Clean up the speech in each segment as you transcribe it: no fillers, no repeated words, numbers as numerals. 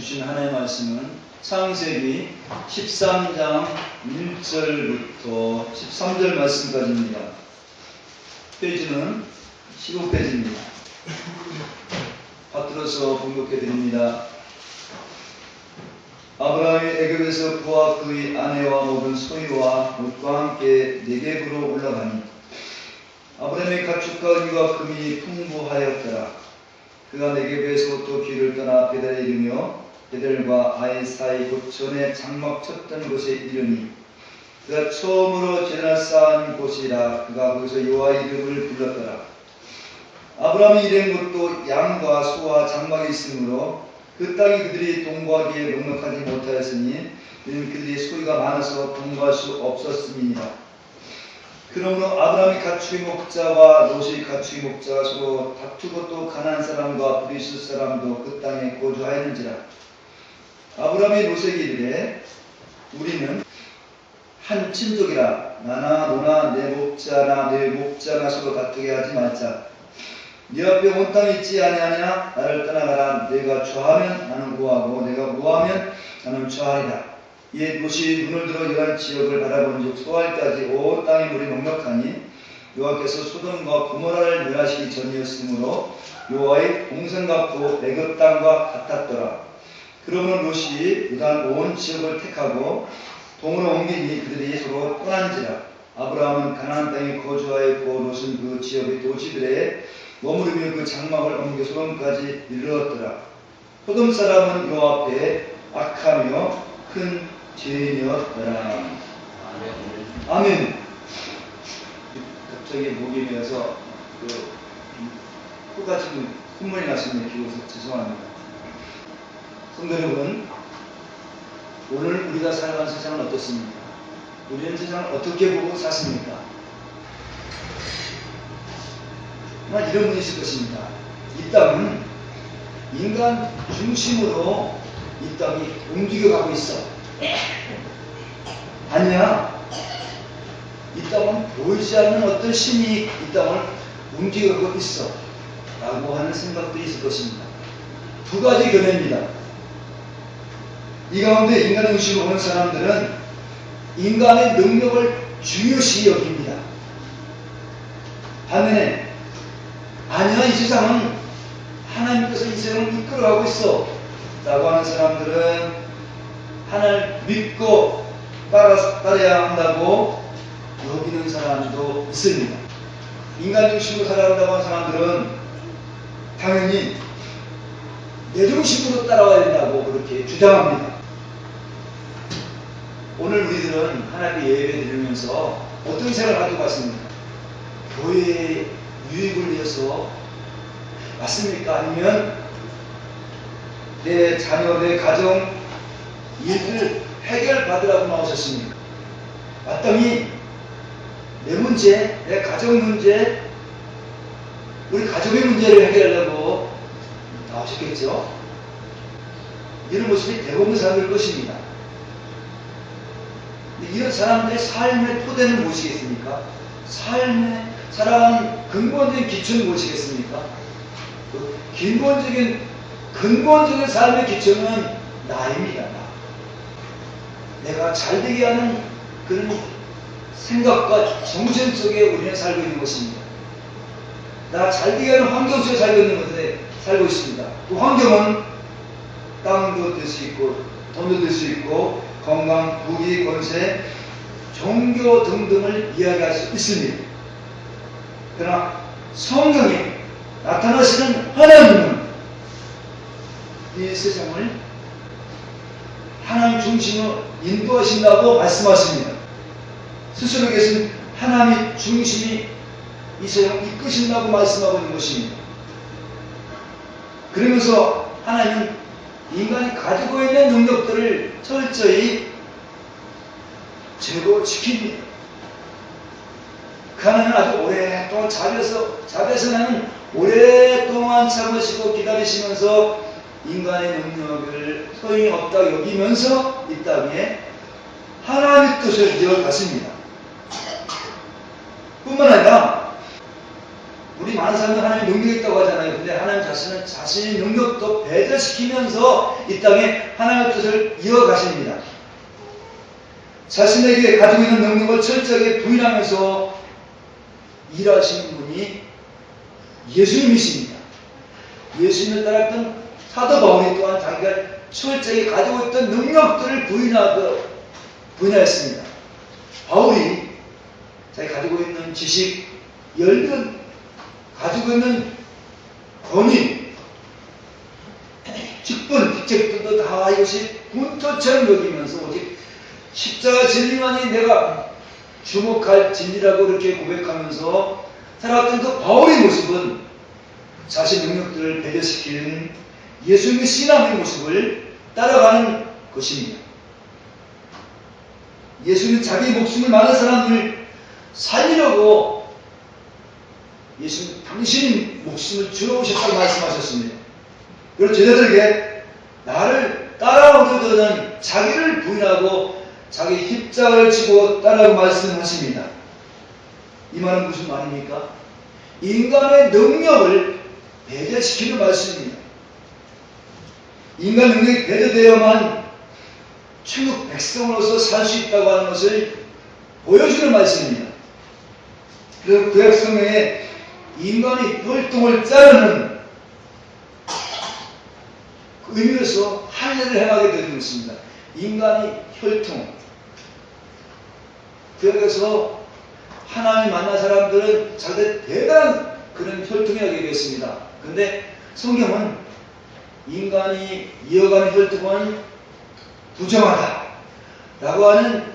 주신 하나님의 말씀은 창세기 13장 1절부터 13절 말씀까지입니다. 페이지는 15페이지입니다. 받들어서 봉독해 드립니다. 아브라함이 애굽에서 그와 그의 아내와 모든 소유와 옷과 함께 네겝으로 올라가니 아브라함의 가축과 은과 금이 풍부하였더라. 그가 네겝에서 또 길을 떠나 베델에 이르며 베델과 아이 사이 곧 전에 장막 쳤던 곳에 이르니 그가 처음으로 제단을 쌓은 곳이라. 그가 거기서 여호와의 이름을 불렀더라. 아브라함이 일한 곳도 양과 소와 장막이 있으므로 그 땅이 그들이 동거하기에 넉넉하지 못하였으니 이는 그들이 소유가 많아서 동거할 수 없었음이니라. 그러므로 아브라함이 가축의 목자와 롯이 가축의 목자가 서로 다투고 또 가나안 사람과 브리스 사람도 그 땅에 거주하였는지라. 아브라함이 롯에게 이르되 우리는 한 친족이라. 나나 너나 내 목자나 내 목자나 서로 다투게 하지 말자. 네 앞에 온 땅이 있지 아니하냐. 나를 떠나가라. 내가 좌하면 나는 우하고 내가 우하면 나는 좌하리라. 이에 롯이 눈을 들어 이러한 지역을 바라본즉 소알까지 온 땅의 물이 넉넉하니 여호와께서 소돔과 고모라를 멸하시기 전이었으므로 여호와의 동산 같고 애굽 땅과 같았더라. 그러므로 롯이 유단 온 지역을 택하고 동으로 옮기니 그들이 서로 떠난지라. 아브라함은 가나안 땅에 거주하였고 롯은 그 지역의 도시들에 머무르며 그 장막을 옮겨 소돔까지 이르렀더라. 소돔 사람은 여호와 앞에 악하며 큰 죄인이었더라. 아멘. 갑자기 목이 메어서 코가 지금 콧물이 났습니다. 비로소 죄송합니다. 성도 여러분, 오늘 우리가 살아가는 세상은 어떻습니까? 우리는 세상을 어떻게 보고 샀습니까? 아마 이런 분이 있을 것입니다. 이 땅은 인간 중심으로 이 땅이 움직여가고 있어. 아니야. 이 땅은 보이지 않는 어떤 신이 이 땅을 움직여가고 있어. 라고 하는 생각도 있을 것입니다. 두 가지 견해입니다. 이 가운데 인간 중심으로 보는 사람들은 인간의 능력을 중요시 여깁니다. 반면에 아니야, 이 세상은 하나님께서 이 세상을 이끌어가고 있어 라고 하는 사람들은 하나님을 믿고 따라야 한다고 여기는 사람도 있습니다. 인간 중심으로 살아간다고 하는 사람들은 당연히 내 중심으로 따라와야 된다고 그렇게 주장합니다. 오늘 우리들은 하나님의 예배 드리면서 어떤 생각을 가지고 왔습니까? 교회의 유익을 위해서 왔습니까? 아니면 내 자녀, 내 가정 일을 해결받으라고 나오셨습니까? 마땅히 내 문제, 내 가정 문제, 우리 가족의 문제를 해결하려고 나오셨겠죠? 이런 모습이 대부분 사람들 것입니다. 이런 사람들의 삶의 토대는 무엇이겠습니까? 삶에 살아가는 근본적인 기초는 무엇이겠습니까? 그 근본적인 삶의 기초는 나입니다. 나. 내가 잘되게 하는 그런 생각과 정신 속에 우리는 살고 있는 것입니다. 나 잘되게 하는 환경 속에 살고 있습니다. 그 환경은 땅도 될 수 있고 돈도 될 수 있고 건강, 부귀, 권세, 종교 등등을 이야기할 수 있습니다. 그러나 성경에 나타나시는 하나님은 이 세상을 하나님 중심으로 인도하신다고 말씀하십니다. 스스로 계신 하나님 중심이 이 세상을 이끄신다고 말씀하고 있는 것입니다. 그러면서 하나님은 인간이 가지고 있는 능력들을 철저히 지킵니다. 그 하나님은 아주 오랫동안 자비에서는 오랫동안 참으시고 기다리시면서 인간의 능력을 소용이 없다고 여기면서 이 땅에 하나님의 뜻을 이어갔습니다. 뿐만 아니라 우리 많은 사람들 하나님의 능력이 있다고 하잖아요. 근데 하나님 자신은 자신의 능력도 배제시키면서 이 땅에 하나님의 뜻을 이어가십니다. 자신에게 가지고 있는 능력을 철저하게 부인하면서 일하시는 분이 예수님이십니다. 예수님을 따랐던 사도 바울이 또한 자기가 철저히 가지고 있던 능력들을 부인하였습니다. 바울이 자기가 가지고 있는 지식, 열등, 가지고 있는 권위, 직분, 직책들도 다 이것이 분토처럼 여기면서 오직 십자가 진리만이 내가 주목할 진리라고 이렇게 고백하면서 살아왔던 그 바울의 모습은 자신 능력들을 배제시키는 예수님의 신앙의 모습을 따라가는 것입니다. 예수님은 자기 목숨을 많은 사람을 살리려고 예수님 당신이 목숨을 주어오셨다고 말씀하셨습니다. 그리고 제자들에게 나를 따라오려는 자기를 부인하고 자기 십자가를 지고 따라오고 말씀하십니다. 이 말은 무슨 말입니까? 인간의 능력을 배제시키는 말씀입니다. 인간 능력이 배제되어야만 천국 백성으로서 살 수 있다고 하는 것을 보여주는 말씀입니다. 그리고 구약 성경에 인간의 혈통을 자르는 그 의미에서 할례를 행하게 되는 것입니다. 인간의 혈통. 구약에서 하나님 만난 사람들은 자기들 대단한 그런 혈통이라고 얘기했습니다. 그런데 성경은 인간이 이어가는 혈통은 부정하다 라고 하는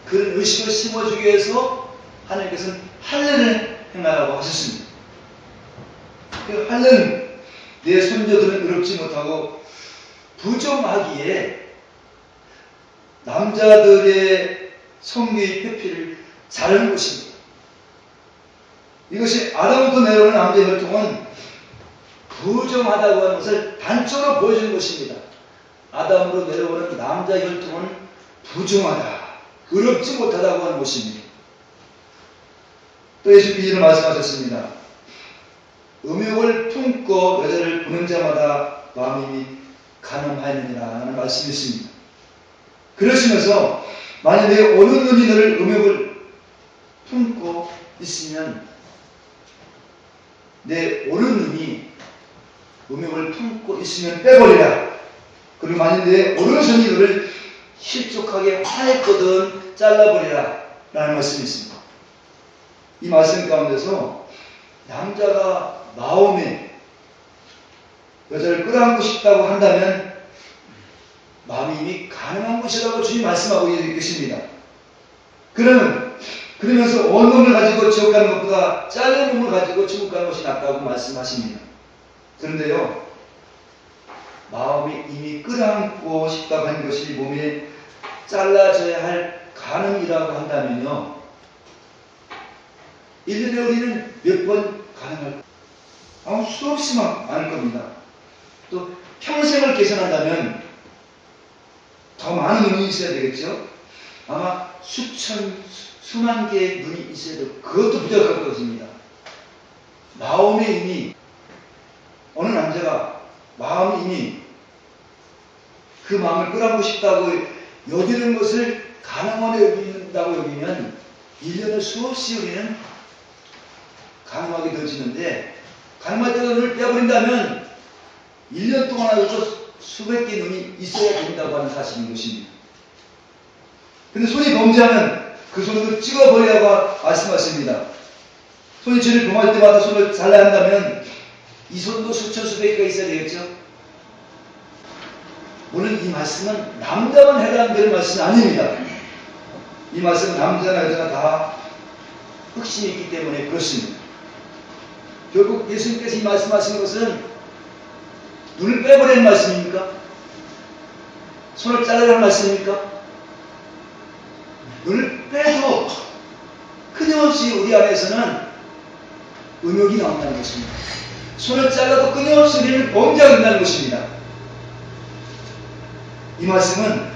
그런 의식을 심어주기 위해서 하나님께서는 할례를 행하라고 하셨습니다. 그 할례는 내 손자들은 의롭지 못하고 부정하기에 남자들의 성계의 표피를 자르는 것입니다. 이것이 아담부터 내려오는 남자의 혈통은 부정하다고 하는 것을 단적으로 보여주는 것입니다. 아담으로 내려오는 남자 혈통은 부정하다, 의롭지 못하다고 하는 것입니다. 또 예수님이 이런 말씀하셨습니다. 음욕을 품고 여자를 보는 자마다 마음이 간음하느니라 하는 말씀이 있습니다. 그러시면서 만약 내 어느 눈이 너를 음욕을 품고 있으면 내 오른눈이 음욕을 품고 있으면 빼버리라. 그리고 만약 내 오른손이 너를 실족하게 화냈거든 잘라버리라 라는 말씀이 있습니다. 이 말씀 가운데서 남자가 마음에 여자를 끌어안고 싶다고 한다면 마음이 이미 가능한 것이라고 주님 말씀하고 계십니다. 그러면서 온몸을 가지고 지옥 가는 것보다 잘린 몸을 가지고 지옥 가는 것이 낫다고 말씀하십니다. 그런데요, 마음이 이미 끌어안고 싶다고 하는 것이 몸에 잘라져야 할 가능이라고 한다면요, 1년에 우리는 몇 번 가능할까? 아마 수없이 많을 겁니다. 또 평생을 계산한다면 더 많은 눈이 있어야 되겠죠? 아마 수만 개의 눈이 있어야 되고 그것도 부족할 것입니다. 마음에 이미 어느 남자가 마음이 이미 그 마음을 끌어안고 싶다고 여기는 것을 가능하게 여긴다고 여기면 1년을 수없이 우리는 가능하게 되어지는데 가능할 때 눈을 빼버린다면 1년 동안 하고서 수백 개의 눈이 있어야 된다고 하는 사실인 것입니다. 근데 손이 범죄하면 그 손으로 찍어버리라고 말씀하십니다. 손이 죄를 범할 때마다 손을 잘라야 한다면 이 손도 수천 수백 개가 있어야 되겠죠? 물론 이 말씀은 남자만 해당되는 말씀은 아닙니다. 이 말씀은 남자나 여자나 다 흑심이 있기 때문에 그렇습니다. 결국 예수님께서 이 말씀하신 것은 눈을 빼버리는 말씀입니까? 손을 자르라는 말씀입니까? 눈을 빼도 끊임없이 우리 안에서는 음욕이 나온다는 것입니다. 손을 잘라도 끊임없이 우리를 범죄하게 된다는 것입니다. 이 말씀은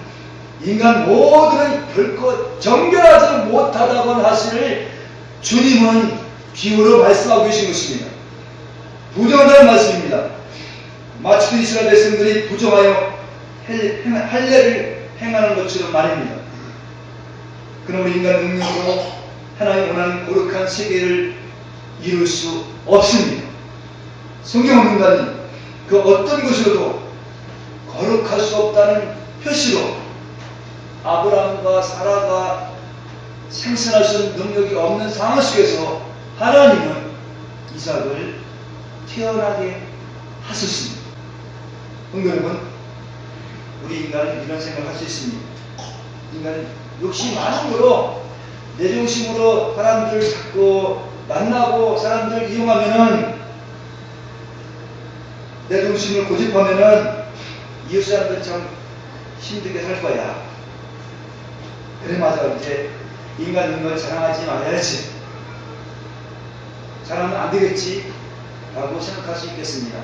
인간 모두는 결코 정결하지 못하다고 하는 사실을 주님은 비유로 말씀하고 계신 것입니다. 부정한다는 말씀입니다. 마치도 이스라엘 백성들이 부정하여 할례를 행하는 것처럼 말입니다. 그러므로 인간 능력으로 하나님 원하는 거룩한 세계를 이룰 수 없습니다. 성경은 인간이 그 어떤 것으로도 거룩할 수 없다는 표시로 아브라함과 사라가 생산할 수 있는 능력이 없는 상황 속에서 하나님은 이삭을 태어나게 하셨습니다. 여러분, 우리 인간은 이런 생각을 할 수 있습니다. 인간은 욕심이 많은 거로 내중심으로 사람들을 자꾸 만나고 사람들을 이용하면은 내중심을 고집하면은 이웃 사람들 참 힘들게 살 거야. 그래 맞아. 이제 인간 능력을 자랑하지 말아야지. 자랑하면 안 되겠지 라고 생각할 수 있겠습니다.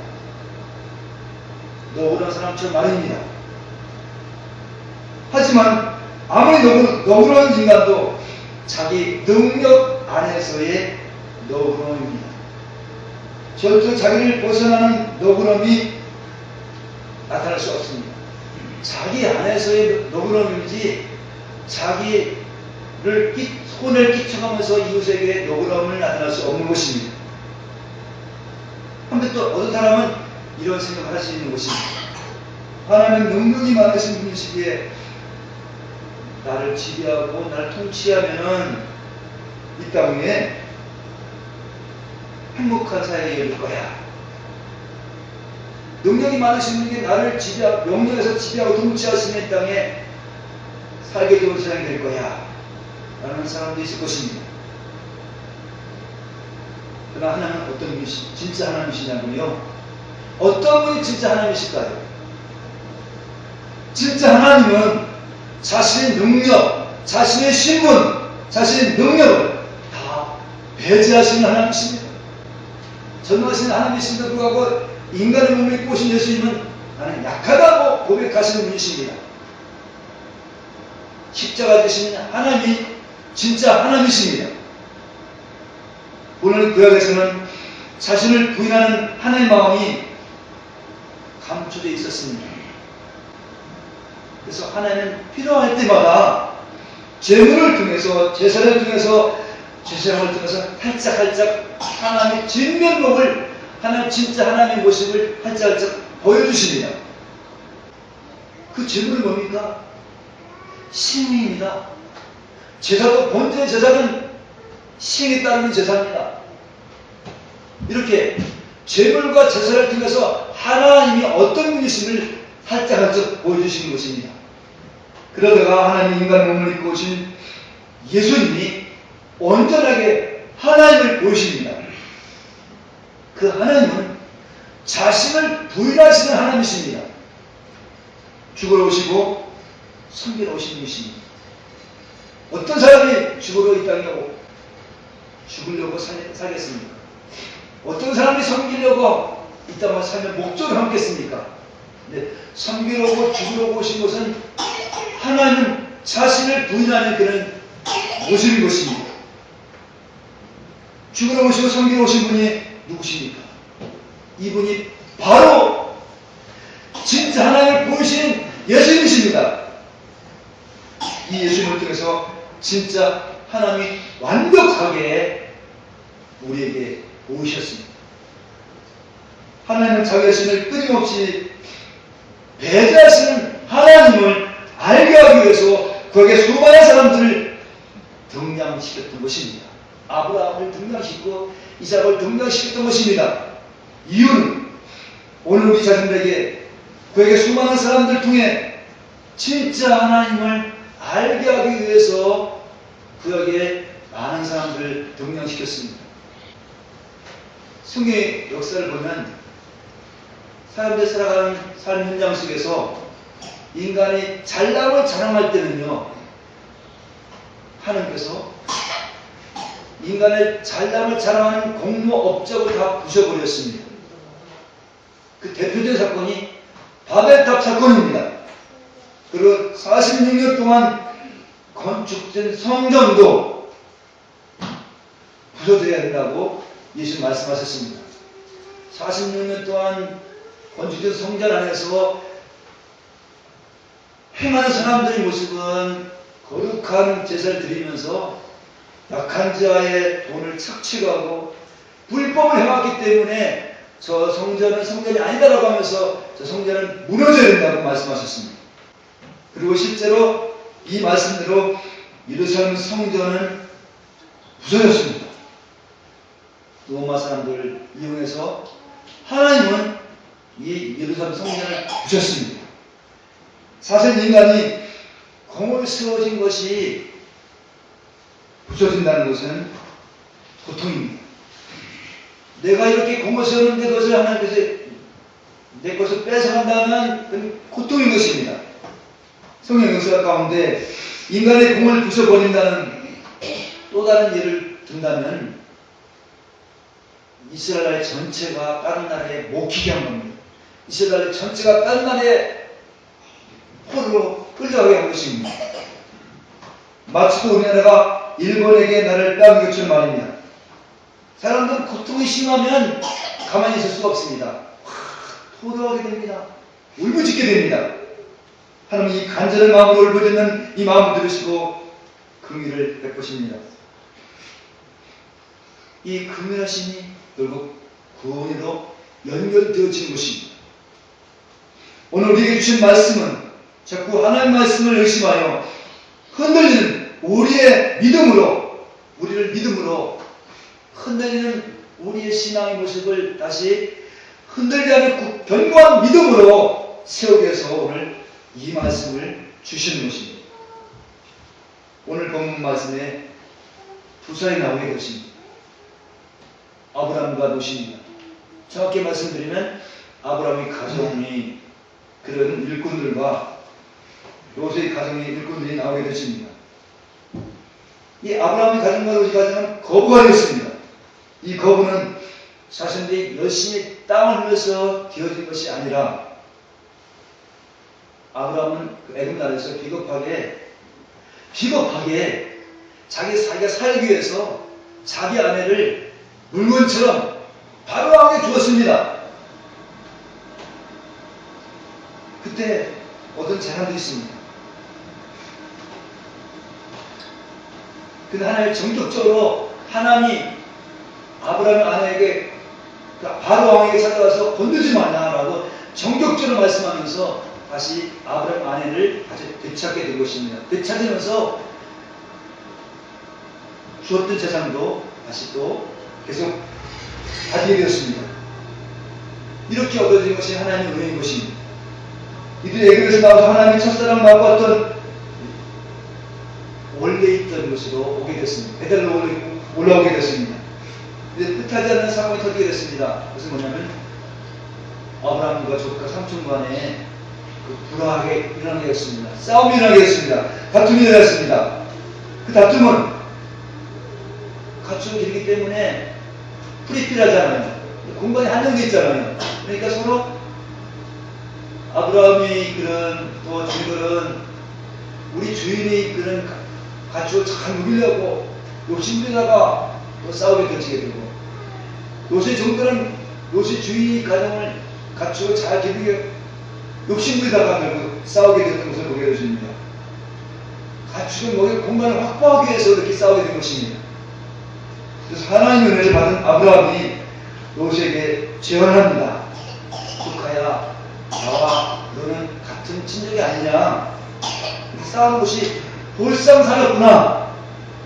너그러운 사람처럼 말입니다. 하지만 아무리 너그러운 인간도 자기 능력 안에서의 너그러움입니다. 절대 자기를 벗어나는 너그러움이 나타날 수 없습니다. 자기 안에서의 너그러움이지 자기를 손을 끼쳐가면서 이웃에게 너그러움을 나타날 수 없는 것입니다. 한편 또 어떤 사람은 이런 생각을 할 수 있는 것입니다. 하나님은 능력이 많으신 분이시기에 나를 지배하고 나를 통치하면은 이 땅에 행복한 사회가 열릴 거야. 능력이 많으신 분이 나를 명령해서 지배하고 통치하시는 이 땅에 살게 좋은 세상이 될 거야. 라는 사람도 있을 것입니다. 그러나 하나님은 어떤 분이시, 진짜 하나님이시냐고요? 어떤 분이 진짜 하나님이실까요? 진짜 하나님은 자신의 능력, 자신의 신분, 자신의 능력을 다 배제하시는 하나님이십니다. 전능하신 하나님이신데도 불구하고 인간의 몸을 입고 오신 예수님은 나는 약하다고 고백하시는 분이십니다. 십자가 되신 하나님이 진짜 하나님이십니다. 오늘 구약에서는 자신을 부인하는 하나님의 마음이 감춰져 있었습니다. 그래서 하나님은 필요할 때마다 제물을 통해서 제사를 통해서 활짝 하나님의 진면목을 하나님 진짜 하나님의 모습을 활짝 보여주십니다. 그 제물은 뭡니까? 신입니다. 제사도 본전의 제사는 신에 따르는 제사입니다. 이렇게 제물과 제사를 통해서 하나님이 어떤 분이심을 활짝 보여주시는 것입니다. 그러다가 하나님 인간의 몸을 입고 오신 예수님이 온전하게 하나님을 보이십니다. 그 하나님은 자신을 부인하시는 하나님이십니다. 죽으러 오시고 섬기러 오신 분이십니다. 어떤 사람이 죽으러 이 땅에 죽으려고 살겠습니까? 어떤 사람이 섬기려고 이 땅에 살면 목적을 삼겠습니까? 근데 섬기려고 죽으려고 오신 것은 하나님 자신을 부인하는 그런 모습인 것입니다. 죽으러 오시고 섬기러 오신 분이 누구십니까? 이분이 바로 진짜 하나님을 보이신 예수님이십니다. 이 예수님을 통해서 진짜 하나님이 완벽하게 우리에게 보이셨습니다. 하나님은 자기 자신을 끊임없이 배제하시는 하나님을 알게 하기 위해서 거기에 수많은 사람들을 등장시켰던 것입니다. 아브라함을 등장시키고 이삭을 등장시켰던 것입니다. 이유는 오늘 우리 자신들에게 그에게 수많은 사람들 통해 진짜 하나님을 알게 하기 위해서 그에게 많은 사람들을 등장시켰습니다. 성경의 역사를 보면 사람들이 살아가는 삶 현장 속에서 인간이 잘남을 자랑할 때는요, 하나님께서 인간의 잘남을 자랑하는 공로 업적을 다 부셔버렸습니다. 그 대표적인 사건이 바벨탑 사건입니다. 그리고 46년 동안 건축된 성전도 부서져야 된다고 예수님 말씀하셨습니다. 46년 동안 건축된 성전 안에서 행하는 사람들의 모습은 거룩한 제사를 드리면서 약한 자의 돈을 착취하고 불법을 행했기 때문에 저 성전은 성전이 아니다라고 하면서 저 성전은 무너져야 된다고 말씀하셨습니다. 그리고 실제로 이 말씀대로 예루살렘 성전은 부서졌습니다. 로마 사람들을 이용해서 하나님은 이 예루살렘 성전을 부셨습니다. 사실 인간이 공을 세워진 것이 부서진다는 것은 고통입니다. 내가 이렇게 공을 세웠는데 그것을 하나님께서 내 것을 뺏어간다면 그건 고통인 것입니다. 성경 역사 가운데 인간의 공을 부숴버린다는 또 다른 예를 든다면 이스라엘 전체가 다른 나라에 먹히게 한 겁니다. 이스라엘 전체가 다른 나라에 포로로 끌려가게 한 것입니다. 마치도 우리나라가 일본에게 나라를 빼앗긴 것처럼 말입니다. 사람들은 고통이 심하면 가만히 있을 수가 없습니다. 토로하게 됩니다. 울부짖게 됩니다. 하나님 이 간절한 마음으로 울부짖는 이 마음을 들으시고 긍휼을 베푸십니다. 이 긍휼하심이 결국 구원으로 연결되어진 것입니다. 오늘 우리에게 주신 말씀은 자꾸 하나님의 말씀을 의심하여 흔들리는 우리의 믿음으로, 우리를 믿음으로 흔들리는 우리의 신앙의 모습을 다시 흔들지 않을 견고한 믿음으로 세우기 위해서 오늘 이 말씀을 주시는 것입니다. 오늘 본문 말씀에 두 사람이 나오게 되십니다. 아브라함과 롯입니다. 정확히 말씀드리면 아브라함의 가정이 그런 일꾼들과 롯의 가정의 일꾼들이 나오게 되십니다. 이 아브라함의 가정과 롯의 가정은 거부가 되었습니다. 이 거부는 자신들이 열심히 땀을 흘려서 되어진 것이 아니라 아브라함은 애굽 나라에서 비겁하게 자기가 살기 위해서 자기 아내를 물건처럼 바로왕에게 주었습니다. 그때 어떤 재난도 있습니다. 근데 하나님 정격적으로 하나님이 아브라함의 아내에게 바로왕에게 찾아가서 건들지 말라라고 정격적으로 말씀하면서 다시 아브라함 아내를 다시 되찾게 된 것입니다. 되찾으면서 주었던 재산도 다시 또 계속 가지게 되었습니다. 이렇게 얻어진 것이 하나님의 은혜인 것입니다. 이들이 애굽에서 나와서 하나님의 첫사랑 맛봤던 원래 있던 곳으로 오게 됐습니다. 베델로 올라오게 됐습니다. 이제 뜻하지 않는 상황이 터지게 됐습니다. 그것은 뭐냐면 아브라함과 조카 삼촌 간에 불화하게 일어나게 됐습니다. 싸움이 일어나게 됐습니다. 다툼이 일어났습니다. 그 다툼은 갖추어 길기 때문에 프리필하잖아요. 공간이 한정되어 있잖아요. 그러니까 서로 아브라함이 그런 또 주인들은 우리 주인이 그런 가축을 잘 누리려고 욕심부리다가 또 싸우게 던지게 되고 롯의 종들은 롯의 주인이 가정을 가축을 잘 기르게 욕심부리다가 결국 싸우게 됐던 것을 보게 되십니다. 가축을 먹일 공간을 확보하기 위해서 이렇게 싸우게 된 것입니다. 그래서 하나님의 은혜를 받은 아브라함이 롯에게 제언합니다. 조카야, 나와 너는 같은 친족이 아니냐? 싸우는 것이 볼상사였구나.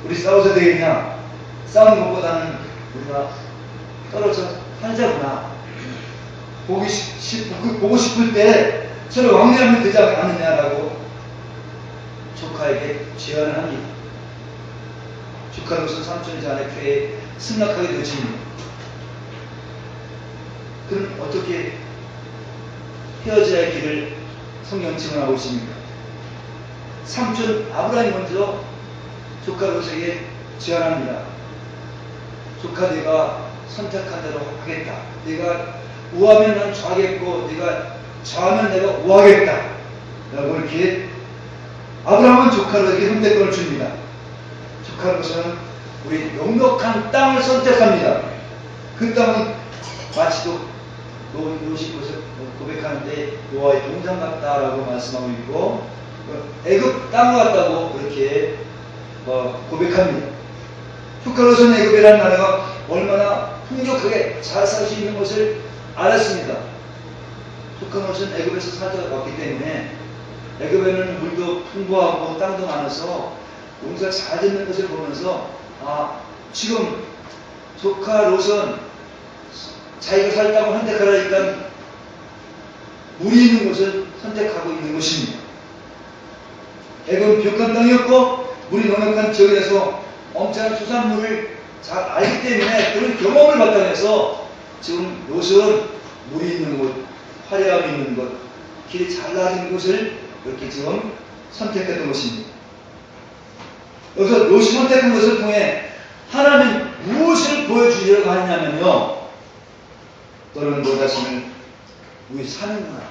우리 싸워서 되겠냐? 싸우는 것보다는 우리가 떨어져 살자구나. 보고 싶을 때 서로 왕래하면 되지 않느냐라고 조카에게 제안을 합니다. 조카로서 삼촌의 자네표에 승낙하게 되어집니다. 그럼 어떻게 헤어져야 할 길을 성경 증언하고 있습니까? 삼촌 아브라함이 먼저 조카 롯에게 제안합니다. 조카 내가 선택한 대로 하겠다. 네가 우하면 난 좌하겠고 네가 좌하면 내가 우하겠다. 라고 이렇게 아브라함은 조카 롯에게 선택권을 줍니다. 조카 롯은 우리 넉넉한 땅을 선택합니다. 그 땅은 마치도 롯이 고백하는데 노아의 동상 같다라고 말씀하고 있고 애굽 땅 같다고 그렇게 고백합니다. 족하 롯은 애굽이라는 나라가 얼마나 풍족하게 잘 살 수 있는 것을 알았습니다. 족하 롯은 애굽에서 살아왔기 때문에 애굽에는 물도 풍부하고 땅도 많아서 농사 잘 짓는 것을 보면서 지금 족하 롯은 자기가 살 땅을 선택하라니까 물이 있는 곳을 선택하고 있는 것입니다. 애굽은 벽한 땅이었고 물이 넉넉한 지역에서 엄청난 수산물을 잘 알기 때문에 그런 경험을 바탕해서 지금 롯은 물이 있는 곳, 화려함이 있는 곳, 길이 잘 나아진 곳을 그렇게 지금 선택했던 것입니다. 여기서 롯이 선택한 것을 통해 하나님 무엇을 보여주려고 하냐면요, 너는 너 자신을 위해 사는구나,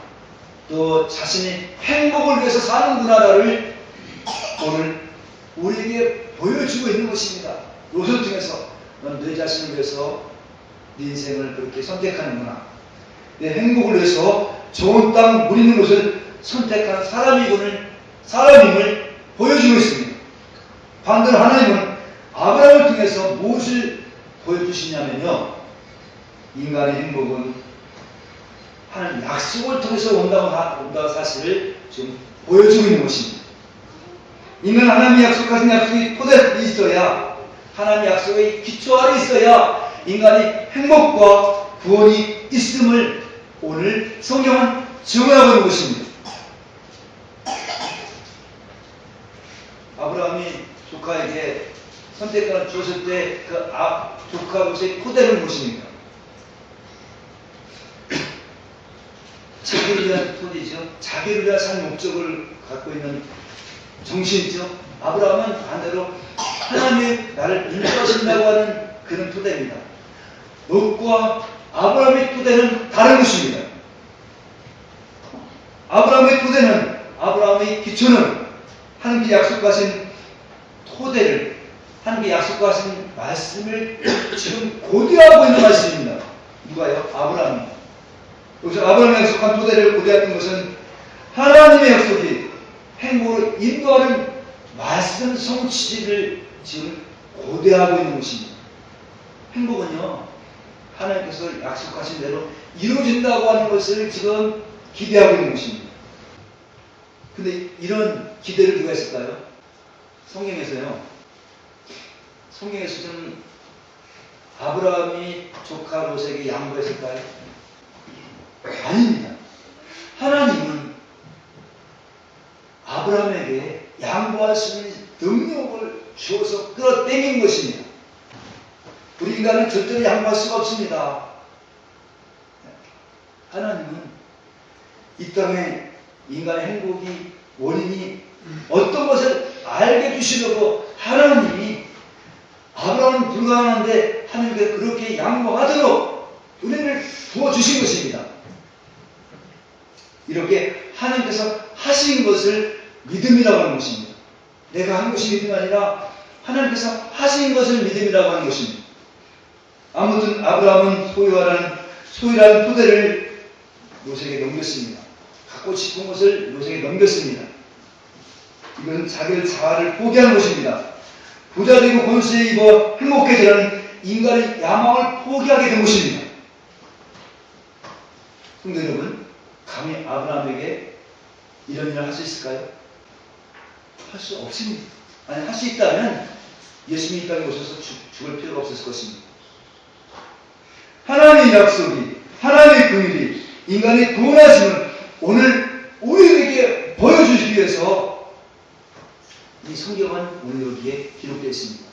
또 자신이 행복을 위해서 사는구나를 오늘 우리에게 보여주고 있는 것입니다. 롯을 통해서 넌 내 자신을 위해서 네 인생을 그렇게 선택하는구나, 내 행복을 위해서 좋은 땅, 물 있는 곳을 선택한 사람임을 보여주고 있습니다. 반대로 하나님은 아브라함을 통해서 무엇을 보여주시냐면요, 인간의 행복은 하나님 약속을 통해서 온다는 사실을 지금 보여주고 있는 것입니다. 인간은 하나님이 약속하신 약속이 토대에 있어야, 하나님의 약속의 기초 아래 있어야 인간이 행복과 구원이 있음을 오늘 성경은 증언하고 있는 것입니다. 아브라함이 조카에게 선택권을 주었을 때 그 조카 롯의 토대는 무엇입니까? 자기를 위한 토대죠. 자기를 위한 산 목적을 갖고 있는 정신이죠. 아브라함은 반대로 하나님이 나를 인도하신다고 하는 그런 토대입니다. 롯과 아브라함의 토대는 다른 것입니다. 아브라함의 토대는, 아브라함의 기초는 하나님께 약속하신 토대를, 하나님께 약속하신 말씀을 지금 고대하고 있는 말씀입니다. 누가요? 아브라함이. 여기서 아브라함이 약속한 토대를 고대했던 것은 하나님의 약속이 행복으로 인도하는 말씀 성취를 지금 고대하고 있는 것입니다. 행복은요, 하나님께서 약속하신 대로 이루어진다고 하는 것을 지금 기대하고 있는 것입니다. 근데 이런 기대를 누가 했을까요? 성경에서요. 성경에서 좀 아브라함이 조카 롯에게 양보했을까요? 아닙니다. 하나님은 아브라함에게 양보할 수 있는 능력을 주어서 끌어당긴 것입니다. 우리 인간은 절대로 양보할 수가 없습니다. 하나님은 이 땅에 인간의 행복이 원인이 어떤 것을 알게 해주시려고 하나님이 아브라함은 불가능한데 하나님께 그렇게 양보하도록 은혜를 부어주신 것입니다. 이렇게 하나님께서 하신 것을 믿음이라고 하는 것입니다. 내가 한 것이 믿음이 아니라 하나님께서 하신 것을 믿음이라고 하는 것입니다. 아무튼 아브라함은 소유라는 토대를 롯에게 넘겼습니다. 갖고 싶은 것을 롯에게 넘겼습니다. 이것은 자기를 자아를 포기한 것입니다. 부자 되고 권세 입어 행복해지라는 인간의 야망을 포기하게 된 것입니다. 성도 여러분, 감히 아브라함에게 이런 일을 할 수 있을까요? 할 수 없습니다. 아니, 할 수 있다면 예수님이 이 땅에 오셔서 죽을 필요가 없었을 것입니다. 하나님의 약속이, 하나님의 긍휼이, 인간의 구원하심을 오늘 우리에게 보여주시기 위해서 이 성경은 오늘 여기에 기록되어 있습니다.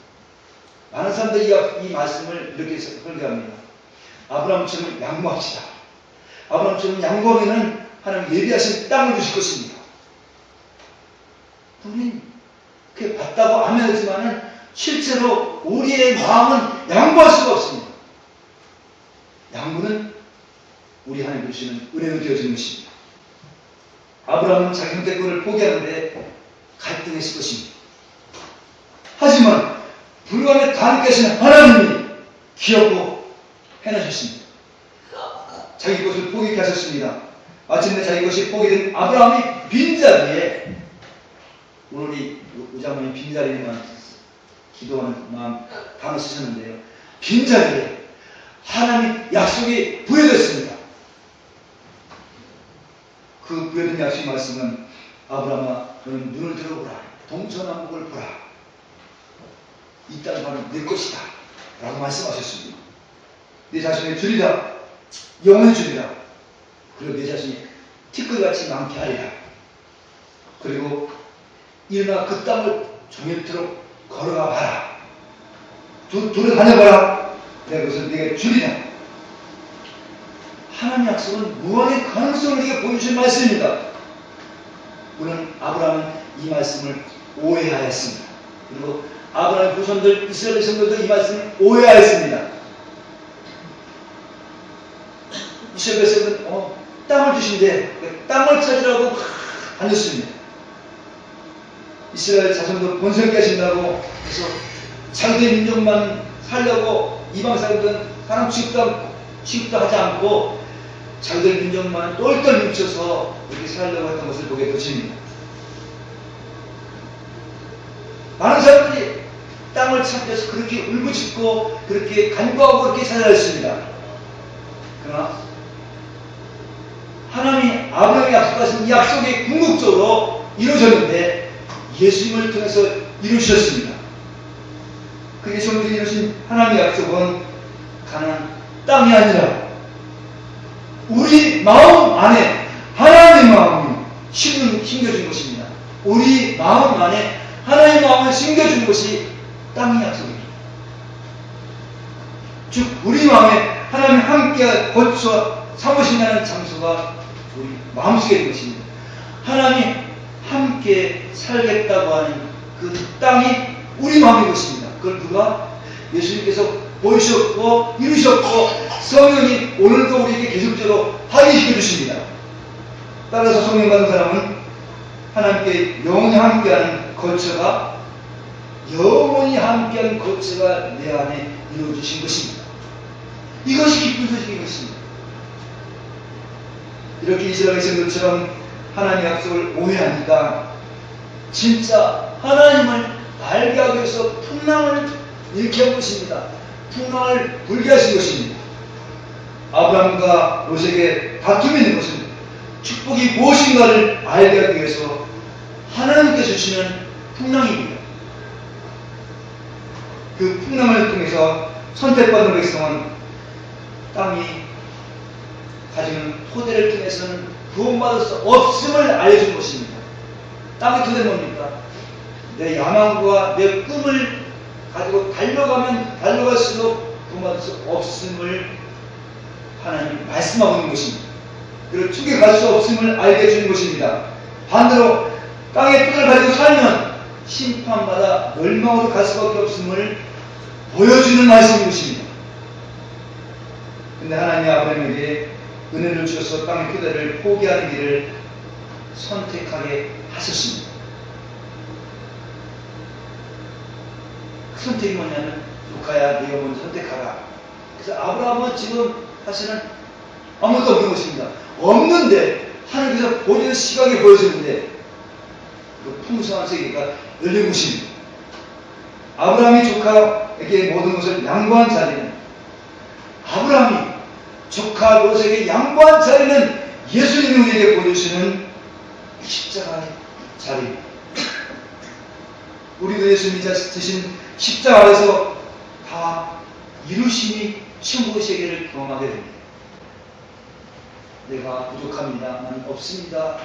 많은 사람들이 이 말씀을 이렇게 설교합니다. 아브라함처럼 양보합시다. 아브라함처럼 양보하면 하나님 예비하신 땅을 주실 것입니다. 우리는 그렇게 받다고 하면서지만은 실제로 우리의 마음은 양보할 수가 없습니다. 양보는 우리 하나님 주시는 은혜로 되어지는 것입니다. 아브라함은 자기 선택권을 포기하는데 갈등했을 것입니다. 하지만 불가능에 가능하신 하나님이 귀엽고 해내셨습니다. 자기 것을 포기케 하셨습니다. 마침내 자기 것이 포기된 아브라함이 빈자리에, 오늘 이 의장님이 빈자리에만 기도하는 마음 단어 쓰셨는데요. 빈자리에 하나님 약속이 부여됐습니다. 그 부여된 약속의 말씀은 아브라함아 너는 눈을 들어보라. 동서남북을 보라. 이 땅은 바로 내 것이다 라고 말씀하셨습니다. 내 자신을 주리라. 영원히 주리라. 그리고 내 자신이 티끌같이 많게 하리라. 그리고 일어나 그 땅을 종일토록 걸어가 봐라. 돌아다녀봐라. 내가 그것을 네게 주리라. 하나님의 약속은 무한의 가능성을 네게 보여주신 말씀입니다. 물론 아브라함은 이 말씀을 오해하였습니다. 그리고 아브라함의 후손들, 이스라엘 백성들도 이 말씀을 오해하였습니다. 이스라엘 백성들은 땅을 주신대 땅을 찾으라고 다녔습니다. 이스라엘 자손도 번성케 하신다고 해서 자기들 민족만 살려고 이방 사람들은 사람 취급도 하지 않고 자기들 민족만 똘똘 뭉쳐서 이렇게 살려고 했던 것을 보게 되십니다. 많은 사람들이 땅을 찾기 위해서 그렇게 울부짖고 그렇게 간구하고 그렇게 살아왔습니다. 그러나 하나님이 아브라함에게 약속하신 이 약속이 궁극적으로 이루어졌는데 예수님을 통해서 이루셨습니다. 그 예수님을 이루신 하나님의 약속은 가나안 땅이 아니라 우리 마음 안에 하나님의 마음이 심겨준 것입니다. 우리 마음 안에 하나님의 마음을 심겨준 것이 땅의 약속입니다. 즉 우리 마음에 하나님 함께 거처 사무신다는 장소가 우리 마음속에 있는 것입니다. 하나님 함께 살겠다고 하는 그 땅이 우리 마음인 것입니다. 그걸 누가? 예수님께서 보이셨고 이루셨고 성령이 오늘도 우리에게 계속적으로 확인시켜 주십니다. 따라서 성령 받은 사람은 하나님께 영원히 함께하는 거처가, 영원히 함께하는 거처가 내 안에 이루어지신 것입니다. 이것이 기쁜 소식인 것입니다. 이렇게 이스라엘 백성들처럼 하나님의 약속을 오해하니까 진짜 하나님을 알게 하기 위해서 풍랑을 일으켜 한 것입니다. 풍랑을 불게 하신 것입니다. 아브라함과 롯에게 다툼이 있는 것은 축복이 무엇인가를 알게 하기 위해서 하나님께서 주시는 풍랑입니다. 그 풍랑을 통해서 선택받은 백성은 땅이 가지는 토대를 통해서는 구원받을 수 없음을 알려준 것입니다. 땅의 토대는 뭡니까? 내 야망과 내 꿈을 가지고 달려가면 달려갈수록 구원받을 수 없음을 하나님이 말씀하고 있는 것입니다. 그리고 죽게 갈 수 없음을 알게 해주는 것입니다. 반대로 땅의 토대를 가지고 살면 심판받아 멸망으로 갈 수밖에 없음을 보여주는 말씀인 것입니다. 근데 하나님이 아브라함에게 은혜를 주셔서 땅의 토대를 포기하는 길을 선택하게 하셨습니다. 그 선택이 뭐냐면 조카야 네가 먼저 선택하라. 그래서 아브라함은 지금 사실은 아무것도 없는 것입니다. 없는데 하나님께서 본인의 시각에 보여주는데 그 풍성한 세계가 열린 것입니다. 아브라함이 조카에게 모든 것을 양보한 자리는, 아브라함이 조카 롯에게 양보한 자리는 예수님이 우리에게 보여주시는 십자가의 자리입니다. 우리도 예수님이 지신 십자가 아래서 다 이루심이 천국의 세계를 경험하게 됩니다. 내가 부족합니다. 나는 없습니다.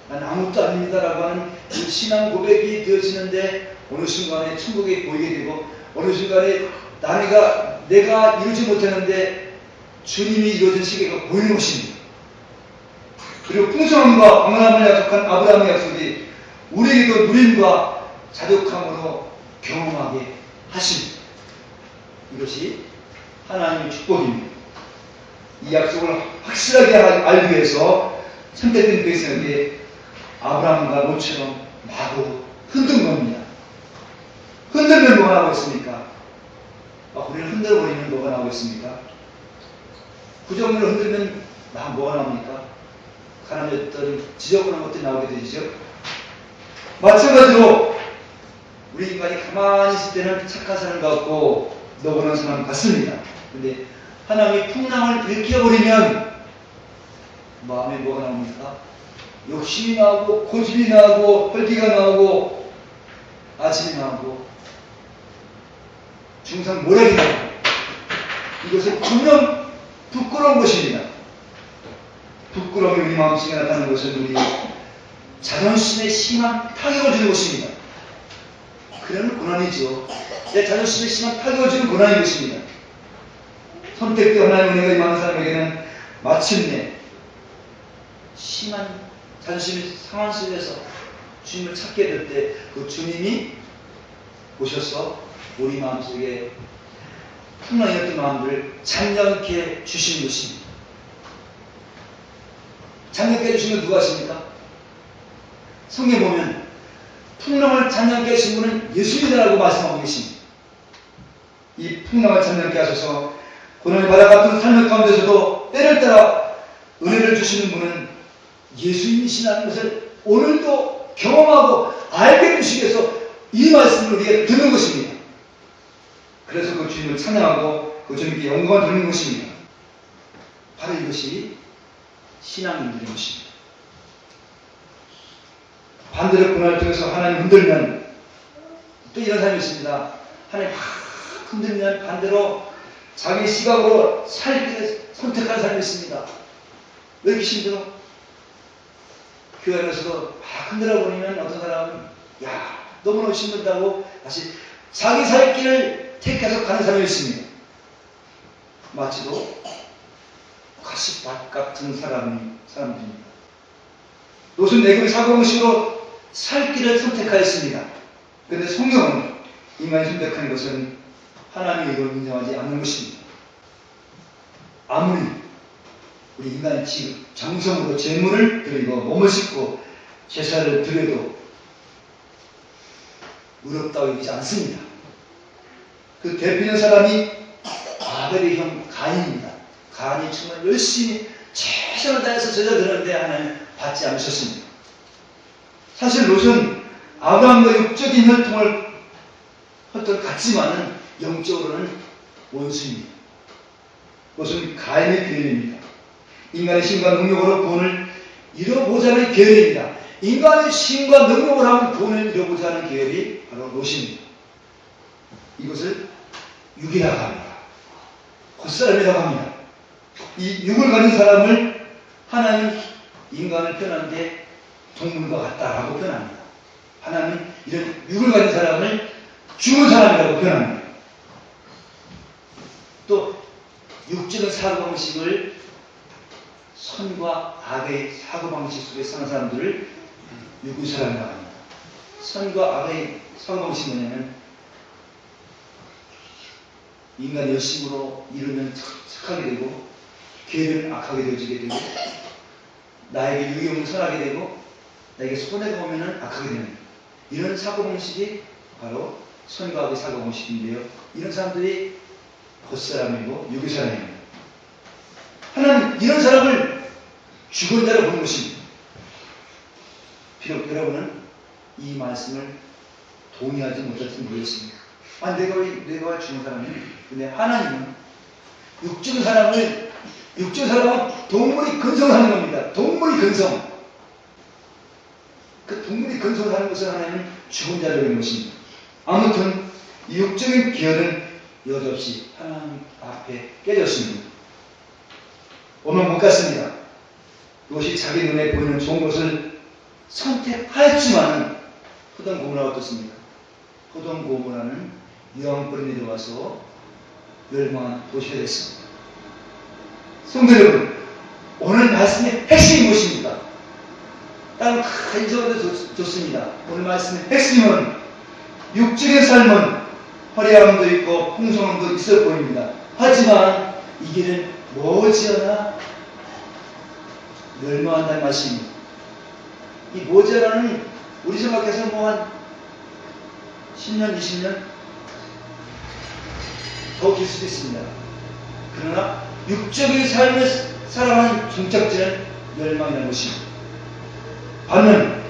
나는 아무것도 아닙니다. 라고 하는 그 신앙 고백이 되어지는데 어느 순간에 천국이 보이게 되고 어느 순간에 내가 이루지 못했는데 주님이 이루어진 세계가 보이는 것입니다. 그리고 풍성함과 광활함을 약속한 아브라함의 약속이 우리에게도 누림과 자족함으로 경험하게 하십니다. 이것이 하나님의 축복입니다. 이 약속을 확실하게 알기 위해서 선택된 백성에게 아브라함과 롯처럼 마구 흔든 겁니다. 흔들면 뭐가 나오고 있습니까? 우리를 흔들어버리면 뭐가 나오고 있습니까? 구정물을 흔들면 뭐가 나옵니까? 가난했던 지저분한 것들이 나오게 되죠. 마찬가지로 우리 인간이 가만히 있을 때는 착한 사람 같고 너그러운 사람 같습니다. 근데 하나님이 풍랑을 일으켜버리면 마음에 뭐가 나옵니까? 욕심이 나오고 고집이 나오고 헐기가 나오고 아침이 나오고 중상 모략이 나오고 이것은 분명 부끄러운 것입니다. 부끄러움이 우리 마음속에 나타나는 것은 우리 자존심에 심한 타격을 주는 것입니다. 그런 고난이죠. 내 자존심에 심한 타격을 주는 고난인 것입니다. 선택된 하나님의 은혜가 임하는 사람에게는 마침내 심한 자존심이 상한 속에서 주님을 찾게 될 때 그 주님이 오셔서 우리 마음속에 풍랑이었던 마음들을 잔잔케 주시는 것입니다. 잔잔케 해주신 건 누가 하십니까? 성경에 보면 풍랑을 잔잔케 하신 분은 예수님이라고 말씀하고 계십니다. 이 풍랑을 잔잔케 하셔서 고난의 바다 같은 삶의 가운데서도 때를 따라 은혜를 주시는 분은 예수님이시라는 것을 오늘도 경험하고 알게 해주시기 위해서 이 말씀을 우리에게 듣는 것입니다. 그래서 그 주님을 찬양하고 그 주님께 영광을 돌리는 것입니다. 바로 이것이 신앙인들의 것입니다. 반대로 고난을 통해서 하나님 흔들면 또 이런 사람이 있습니다. 하나님 막 흔들면 반대로 자기 시각으로 살기를 선택하는 사람이 있습니다. 왜 이렇게 힘들어? 교회 안에서도 막 흔들어 버리면 어떤 사람은 야 너무너무 힘들다고 다시 자기 살 길을 택해서 가는 사람이 있습니다. 마치도 가시밭 같은 사람들입니다. 노선 내국의 사고방식으로 살 길을 선택하였습니다. 그런데 성경은 인간이 선택하는 것은 하나님의 이걸 인정하지 않는 것입니다. 아무리 우리 인간이 지금 정성으로 재물을 드리고 몸을 싣고 제사를 드려도 의롭다고 여기지 않습니다. 그 대표적인 사람이 아벨의 형 가인입니다. 가인이 정말 열심히 최선을 다해서 제사 드렸는데 하나님 받지 않으셨습니다. 사실 롯은 아브라함과 육적인 혈통을 같지만은 영적으로는 원수입니다. 롯은 가인의 계열입니다. 인간의 신과 능력으로 구원을 이뤄보자 하는 계열입니다. 인간의 신과 능력을 하면 구원을 이뤄보자 하는 계열이 바로 롯입니다. 이것을 육이라고 합니다. 겉사람이라고 합니다. 이 육을 가진 사람을 하나님 인간을 표현하는데 동물과 같다라고 표현합니다. 하나님 이런 육을 가진 사람을 죽은 사람이라고 표현합니다. 또 육적인 사고방식을 선과 악의 사고방식 속에 사는 사람들을 육의 사람이라고 합니다. 선과 악의 사고방식이 뭐냐면 인간이 열심으로 이루면 착하게 되고 기회는 악하게 되어지게 되고 나에게 유익이 없는 선하게 되고 나에게 손해가 오면 악하게 됩니다. 이런 사고방식이 바로 선과 악의 사고방식인데요. 이런 사람들이 겉사람이고 육의 사람입니다. 하나님 이런 사람을 죽은 자로 보는 것입니다. 비록 여러분은 이 말씀을 동의하지 못할지 모르겠습니다. 내가 죽은 사람이니 근데 하나님은 육적인 사람은 동물이 근성하는 겁니다. 동물이 근성. 그 동물이 근성하는 것을 하나님은 죽은 자로 보는 것입니다. 아무튼 이 육적인 계열은 여지없이 하나님 앞에 깨졌습니다. 오늘 못 갔습니다. 이것이 자기 눈에 보이는 좋은 것을 선택하였지만 소돔 고모라가 어떻습니까? 소돔 고모라는 유황불이 내려와서 멸망한 도시가 됐습니다. 성도 여러분, 오늘 말씀의 핵심이 무엇입니까? 다른 큰 적어도 좋습니다. 오늘 말씀의 핵심은 육적인 삶은 화려함도 있고 풍성함도 있어 보입니다. 하지만 이 길은 머지않아 멸망한다는 말씀입니다. 이 머지않아는 우리 생각해서 뭐 한 10년, 20년 더 길 수도 있습니다. 그러나 육적인 삶을 살아가는 종착지는 멸망이라는 것입니다. 반면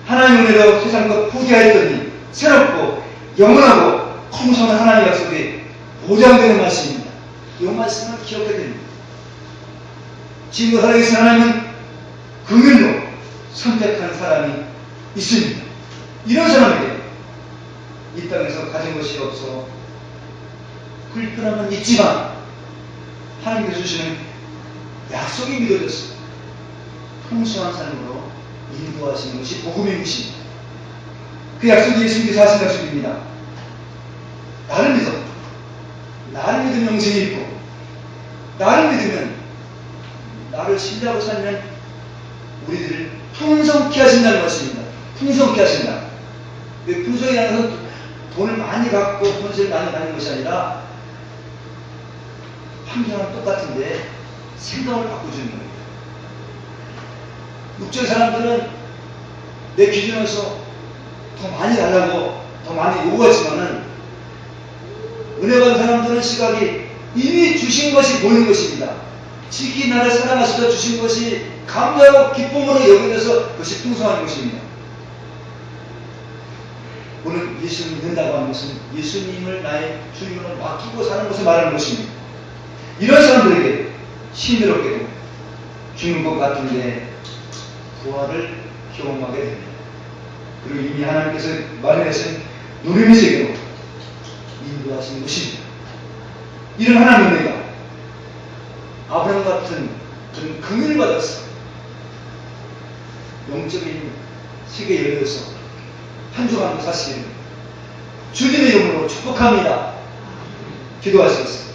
하나님의 은혜로 세상과 포기하였더니 새롭고 영원하고 풍성한 하나님의 약속이 보장되는 말씀입니다. 이 말씀을 기억해야 됩니다. 지금 살아계신 하나님은 긍휼로 선택한 사람이 있습니다. 이런 사람에게 이 땅에서 가진 것이 없어 불편함은 있지만 하나님께서 주시는 약속이 믿어졌습니다. 풍성한 삶으로 인도하시는 것이 복음의 것입니다. 그 약속이 예수님께서 하신 약속입니다. 나를 믿어. 나를 믿으면 영생이 있고, 나를 믿으면, 나를 신뢰하고 살면 우리들을 풍성케 하신다는 것입니다. 풍성케 하신다. 풍성이라는 것은 돈을 많이 갖고 본세를 많이 받는 것이 아니라 환경은 똑같은데 생각을 바꿔주는 거예요. 육적 사람들은 내 기준에서 더 많이 달라고 더 많이 요구하지만은 은혜 받은 사람들은 시각이 이미 주신 것이 보이는 것입니다. 지키 나를 사랑하시다 주신 것이 감사하고 기쁨으로 여겨져서 그것이 풍성한 것입니다. 오늘 예수님 믿는다고 하는 것은 예수님을 나의 주님으로 맡기고 사는 것을 말하는 것입니다. 이런 사람들에게 힘들었게도 죽는 것 같은데 부활을 경험하게 됩니다. 그리고 이미 하나님께서 마련하신 누림의 세계로 인도하신 것입니다. 이런 하나님의 은혜가 아브라함 같은 그런 긍휼을 받았어. 영적인 세계에 열려서 한 주간도 사실 주님의 이름으로 축복합니다. 기도하시겠습니다.